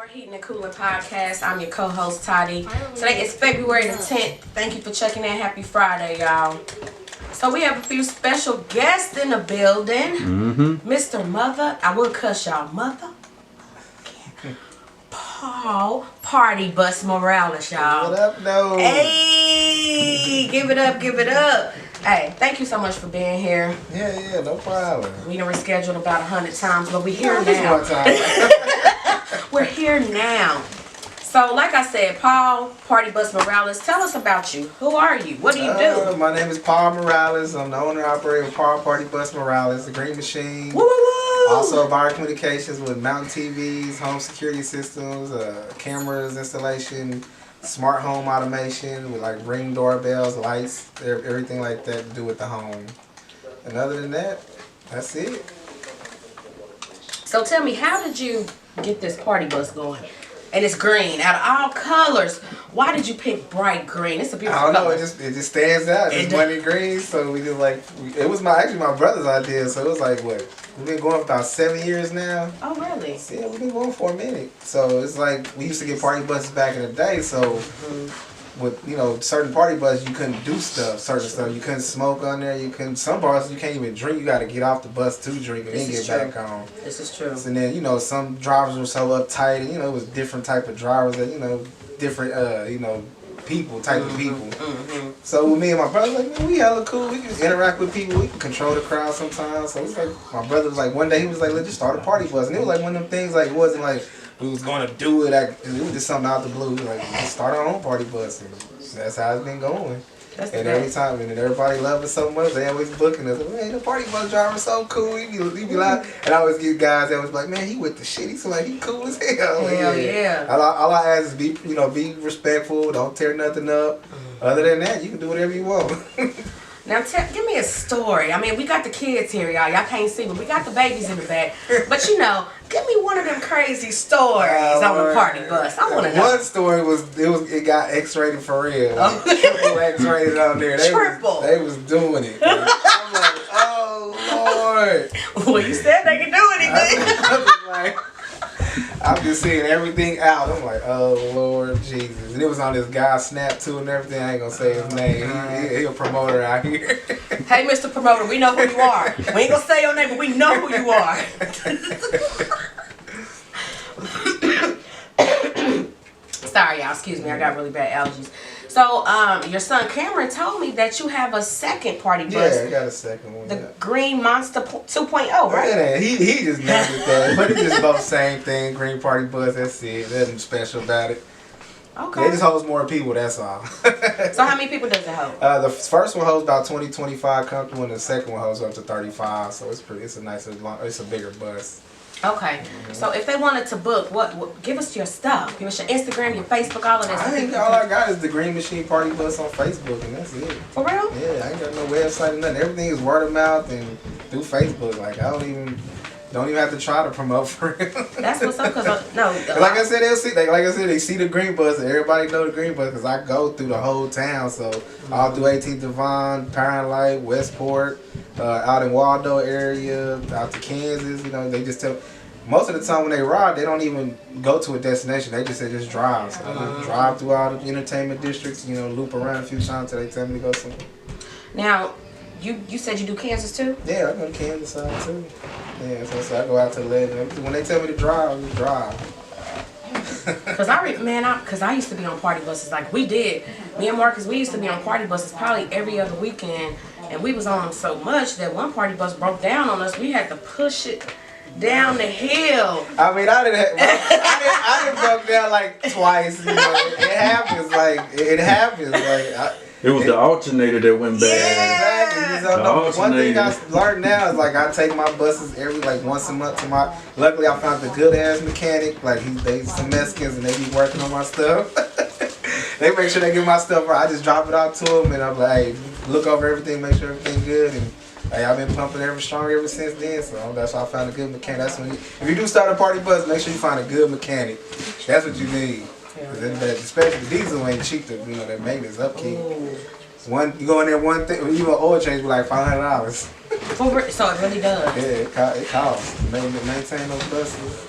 More Heating and Cooling Podcast. I'm your co-host, Toddy. Today is February the 10th. Thank you for checking in. Happy Friday, y'all. So we have a few special guests in the building. Mr. Mother, I will cuss y'all, Mother. Paul Partybus Morales, y'all. What up, no? Hey, give it up, give it up. Hey, thank you so much for being here. Yeah, no problem. We done rescheduled about 100 times, but we're here now. One time. We're here now. So, like I said, Paul Partybus Morales, tell us about you. Who are you? What do you do? My name is Paul Morales. I'm the owner and operator of Paul Partybus Morales, the Green Machine. Woo, woo, woo. Also, Bar Communications with mountain TVs, home security systems, cameras installation, smart home automation with like Ring doorbells, lights, everything like that to do with the home. And other than that, that's it. So tell me, how did you get this party bus going? And it's green, out of all colors. Why did you pick bright green? It's a beautiful color. I don't know, it just stands out. It's money green, so we just like, it was actually my brother's idea, so it was like, what, we've been going for about 7 years now. Oh, really? Yeah, we've been going for a minute. So it's like, we used to get party buses back in the day, so with, you know, certain party buses, you couldn't do certain stuff. You couldn't smoke on there, some bars you can't even drink. You got to get off the bus to drink and then get back on. This is true. And then, you know, some drivers were so uptight, and, you know, it was different type of drivers that, you know, different, you know, type of people. So with me and my brother, like, man, we hella cool. We can interact with people. We can control the crowd sometimes. So it's like, my brother was like, one day he was like, let's just start a party bus. And it was like one of them things, like, it wasn't like we was going to do it. It was just something out the blue. Like, let's start our own party bus. And that's how it's been going. And every time, and everybody love us so much, they always booking us. Man, the party bus driver's so cool. He be like, and I always get guys that was like, man, he with the shit. He's like, he cool as hell. Hell yeah. All I ask is be respectful. Don't tear nothing up. Other than that, you can do whatever you want. Now, give me a story. I mean, we got the kids here, y'all. Y'all can't see, but we got the babies in the back. But, you know, give me one of them crazy stories on the party bus. I want to know. One story it got X-rated for real. Triple X-rated on there. They was doing it. I'm like, oh, Lord. Well, you said they could do anything. I'm just seeing everything out. I'm like, oh, Lord Jesus. And it was on this guy's Snap, too, and everything. I ain't going to say his name. He a promoter out here. Hey, Mr. Promoter, we know who you are. We ain't going to say your name, but we know who you are. Sorry, y'all. Excuse me. I got really bad allergies. So, your son Cameron told me that you have a second party bus. Yeah, I got a second one. The Green Monster 2.0, right? Yeah, he just named it that. But it's just both same thing. Green Party Bus, that's it. Nothing special about it. Okay. It just holds more people, that's all. So how many people does it hold? The first one holds about 20, 25 comfortable, and the second one holds up to 35. So it's a nicer, it's a bigger bus. Okay, so if they wanted to book, what? Give us your stuff. Give us your Instagram, your Facebook, all of this. All I got is the Green Machine Party Bus on Facebook, and that's it. For real? Yeah, I ain't got no website or nothing. Everything is word of mouth and through Facebook. Like I don't even have to try to promote for real. That's what's up. Cause like I said, they see the Green Bus. And everybody know the Green Bus because I go through the whole town. So all through 18th Devon, Pine Light, Westport, out in Waldo area, out to Kansas. You know, they just tell. Most of the time when they ride, they don't even go to a destination. They just say just drive. So they just drive through all the entertainment districts. You know, loop around a few times till they tell me to go somewhere. Now, you said you do Kansas too? Yeah, I go to Kansas side too. Yeah, so I go out to Legend. When they tell me to drive, I just drive. Cause I used to be on party buses. Like we did, me and Marcus, we used to be on party buses probably every other weekend, and we was on them so much that one party bus broke down on us. We had to push it down the hill. I mean, I didn't broke down like twice. You know, it happens. Like it was the alternator that went bad. Yeah, exactly. One thing I learned now is like I take my buses once a month to my. Luckily, I found a good ass mechanic. Like they some Mexicans and they be working on my stuff. They make sure they get my stuff right. I just drop it out to them and I'm like, hey, look over everything, make sure everything's good and. Hey, I've been pumping ever strong ever since then, so that's why I found a good mechanic. That's when if you do start a party bus, make sure you find a good mechanic. That's what you need. Especially the diesel ain't cheap to that maintenance upkeep. You go in there one thing, even oil change be like $500. So it really does. Yeah, it costs. Maintain those buses.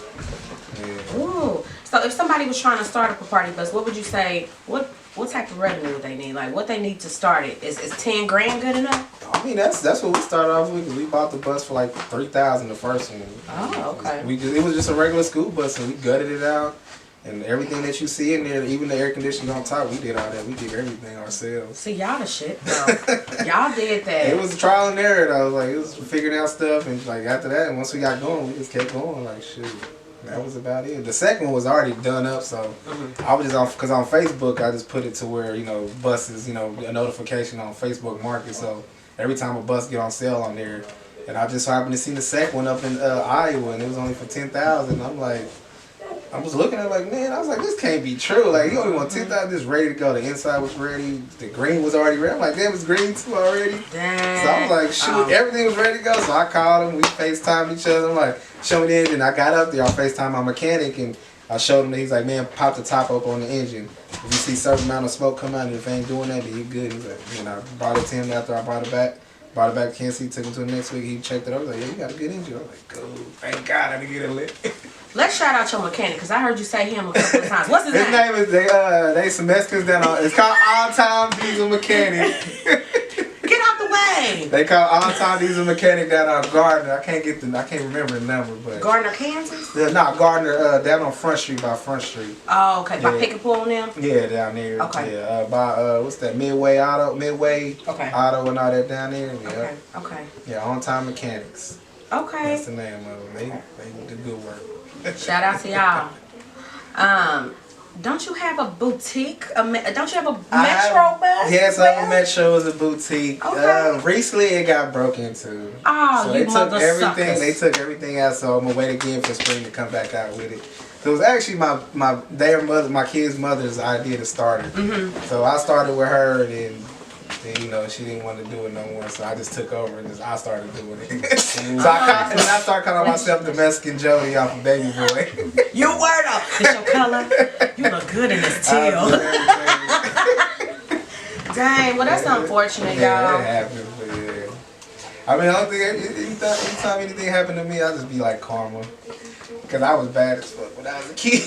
Yeah. Ooh. So So if somebody was trying to start up a party bus, what would you say? What type of revenue would they need? Like what they need to start it? Is 10 grand good enough? I mean, that's what we started off with. 'Cause we bought the bus for like $3,000 the first one. Oh, okay. It was just a regular school bus, and we gutted it out. And everything that you see in there, even the air conditioning on top, we did all that. We did everything ourselves. See, y'all the shit, though. Y'all did that. It was a trial and error, though. Like, it was figuring out stuff. And, like, after that, and once we got going, we just kept going. Like, shit. That was about it. The second one was already done up, so I was just on, because on Facebook, I just put it to where, you know, buses, you know, a notification on Facebook Market. So every time a bus get on sale on there, and I just happened to see the second one up in Iowa, and it was only for $10,000. I'm like, I was looking at it like, man, I was like, this can't be true. Like, you only want 10,000, this ready to go. The inside was ready. The green was already ready. I'm like, damn, it's green too already. Dang. So I was like, shoot, everything was ready to go. So I called him. We FaceTimed each other. I'm like, show me the engine. I got up there. I FaceTimed my mechanic, and I showed him that. He's like, man, pop the top up on the engine. If you see a certain amount of smoke come out, and if it ain't doing that, then you good. He's like, and I brought it to him after I brought it back. Brought it back to Kansas City, took him to the next week. He checked it out. I was like, yeah, you got a good engine. I was like, cool. Thank God I didn't get it lit. Let's shout out your mechanic, because I heard you say him a couple of times. What's his name? His name is, they some Mexicans down on, it's called All Time Diesel Mechanic. Get out the way. They call All Time Diesel Mechanic down on Gardner. I can't remember the number, but. Gardner, Kansas? Gardner, down on Front Street, by Front Street. Oh, okay. By Yeah. Pick and Pull on them? Yeah, down there. Okay. Yeah, by, what's that, Midway Auto Okay. Auto and all that down there. Yeah. Okay. Okay. Yeah, On Time Mechanics. Okay. That's the name of them. They do good work. Shout out to y'all. Don't you have a boutique? Don't you have a Metro bus? Yes, I have a Metro as a boutique. Okay. Recently, it got broke into. Oh, So you they took mother everything. suckers. They took everything out. So I'm gonna wait again for spring to come back out with it. So it was actually my kids' mother's idea to start it. So I started with her, and then you know she didn't want to do it no more. So I just took over and I started doing it. So I started calling myself the Mexican Jody off of Baby Boy. You were though. It's your color. You look good in this teal. Dang, well that's unfortunate, Yeah, y'all. it happens, but yeah. I mean, I don't think anytime anything happened to me, I'll just be like karma. Because I was bad as fuck when I was a kid.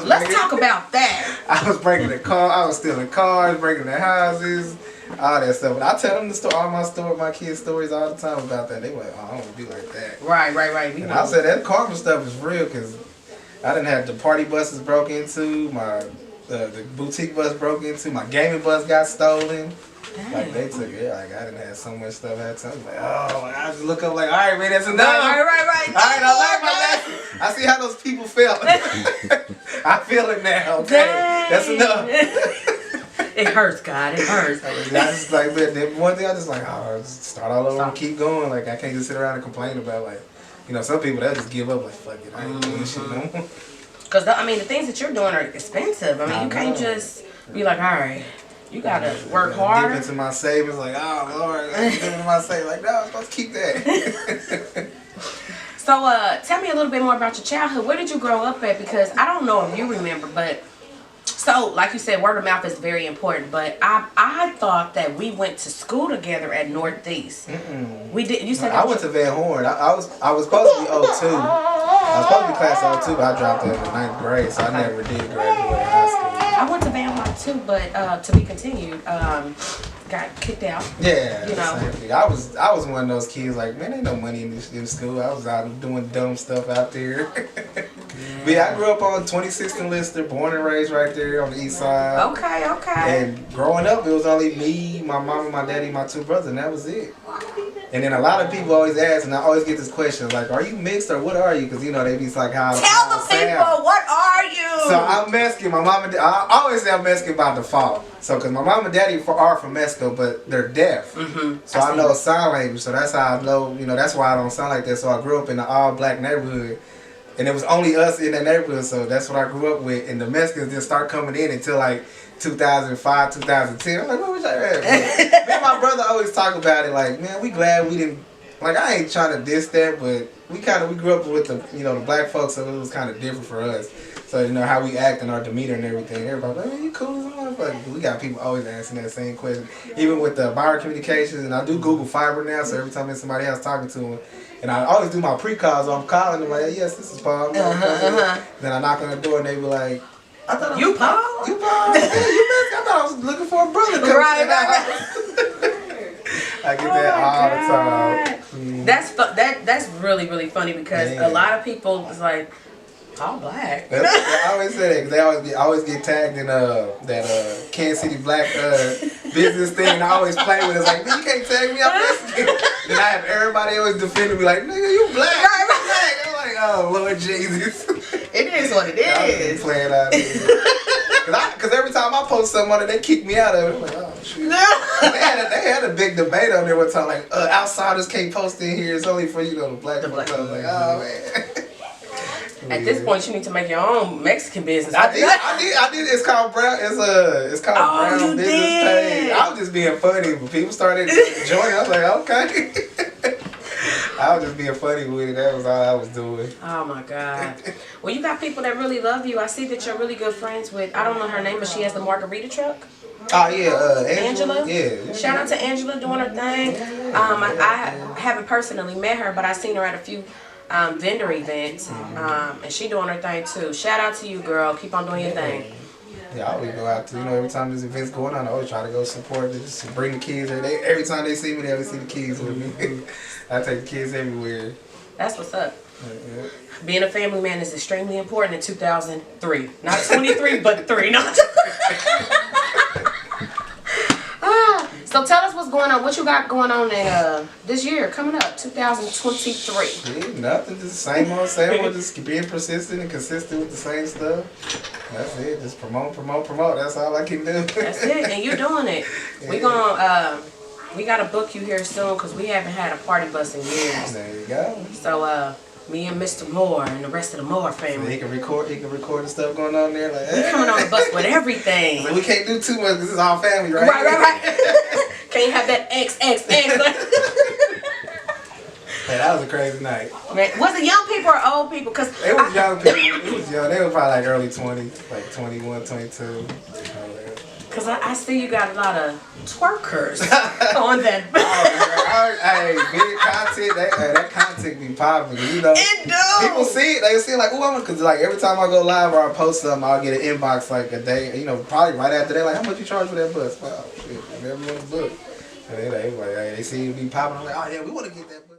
Let's talk about that. I was breaking the car. I was stealing cars, breaking the houses, all that stuff. But I tell them my kids' stories all the time about that. They were like, oh, I don't want to be like that. Right. And I said that karma stuff is real because I didn't have the party buses broke into, the boutique bus broke into, my gaming bus got stolen. Dang. Like they took it. Like I didn't have so much stuff at the time. I was like, oh, I just look up like, all right, man, that's enough. Right. All right, I learned my lesson. I see how those people felt. I feel it now. Okay, Dang. that's enough. It hurts, God. It hurts. I just like, but one thing I just like, oh, just start all over and keep going. Like I can't just sit around and complain about like, you know, some people that just give up like, fuck it, I ain't doing this shit no more. Because the things that you're doing are expensive. I mean, you can't just be like, all right, you gotta work harder. Dip into my savings, like, oh Lord, I dip into my savings, like, no, I'm supposed to keep that. So, tell me a little bit more about your childhood. Where did you grow up at? Because I don't know if you remember, but so like you said, word of mouth is very important. But I thought that we went to school together at Northeast. We did. You said I went to Van Horn. I was supposed to be 02. I was supposed to be class 02, but I dropped out in the 9th grade, so I never did graduate high school. I went to Van Horn too, but to be continued. Got kicked out. Yeah, you know. Same thing. I was one of those kids like, man, ain't no money in school. I was out doing dumb stuff out there. But yeah, I grew up on 26th and Lister, born and raised right there on the east side. Okay. And growing up, it was only me, my mom, and my daddy, my two brothers, and that was it. And then a lot of people always ask, and I always get this question, like, are you mixed or what are you? Because, you know, they be like, how Tell the people, what are you? So I'm Mexican. My mom and I always say I'm Mexican by default. So, because my mom and daddy are from Mexico, but they're deaf. So I know sign language. So that's how I know, you know, that's why I don't sound like that. So I grew up in an all-black neighborhood. And it was only us in that neighborhood. So that's what I grew up with. And the Mexicans didn't start coming in until like 2005, 2010. I'm like, what was that? Me and my brother always talk about it like, man, we glad we didn't, like, I ain't trying to diss that, but we grew up with the, you know, the black folks, so it was kind of different for us. So, you know, how we act and our demeanor and everything. Everybody like, man, you cool as a motherfucker. We got people always asking that same question. Even with the buyer communications, and I do Google Fiber now, so every time there's somebody else talking to them, And I always do my pre-calls. So I'm calling them like, yes, this is Paul. Then I knock on the door and they be like, I thought You Paul? You Paul? Yeah, you missed. I thought I was looking for a brother. To come Right, to the house. I get that all the time. That's really, really funny because a lot of people is like, all black. I always say that because they always get tagged in that Kansas City black business thing. And I always play with it. It's like, man, you can't tag me. I'm Mexican. Then I have everybody always defending me like, nigga, you black. You black. I'm like, oh Lord Jesus. It is what it is. I'm playing out here. Because every time I post something on it, they kick me out of it. I'm like, oh shit. They had a big debate on there one time like, outsiders can't post in here. It's only for the black people. I was like, oh man. At this point, you need to make your own Mexican business. I did. It's called Brown. It's called Brown Business Page. I was just being funny, but people started joining. I was like, okay. I was just being funny with it. That was all I was doing. Oh my God. Well, you got people that really love you. I see that you're really good friends with. I don't know her name, but she has the margarita truck. Oh yeah, Angela. Yeah. Shout out to Angela doing her thing. I haven't personally met her, but I've seen her at a few vendor events, and she doing her thing too. Shout out to you, girl. Keep on doing your thing. Yeah, I always go out to, every time there's events going on, I always try to go support, just bring the kids. Every time they see me, they always see the kids with me. I take the kids everywhere. That's what's up. Yeah. Being a family man is extremely important in 2003. Not 23, but 3. Not So tell us what's going on. What you got going on in this year coming up, 2023? Yeah, nothing. Just same old. Just being persistent and consistent with the same stuff. That's it. Just promote. That's all I can do. That's it, and you doing it. Yeah. We gotta book you here soon because we haven't had a party bus in years. There you go. So me and Mr. Moore and the rest of the Moore family. So he can record the stuff going on there. Like, we coming on the bus with everything. So we can't do too much because this is all family, right? Right. Can't have that XXX. Hey, that was a crazy night. Man, was it young people or old people? Cause it was young people. It was young. They were probably like early 20s, like 21, 22. Cause I see you got a lot of twerkers on that. Hey, big content. That content be popping. It do. People see it. They see it like, ooh, because like every time I go live or I post something, I'll get an inbox like a day. Probably right after that. Like, how much you charge for that bus? Wow, shit, everyone's book. And they like, hey, they see it be popping. I'm like, oh yeah, we want to get that bus.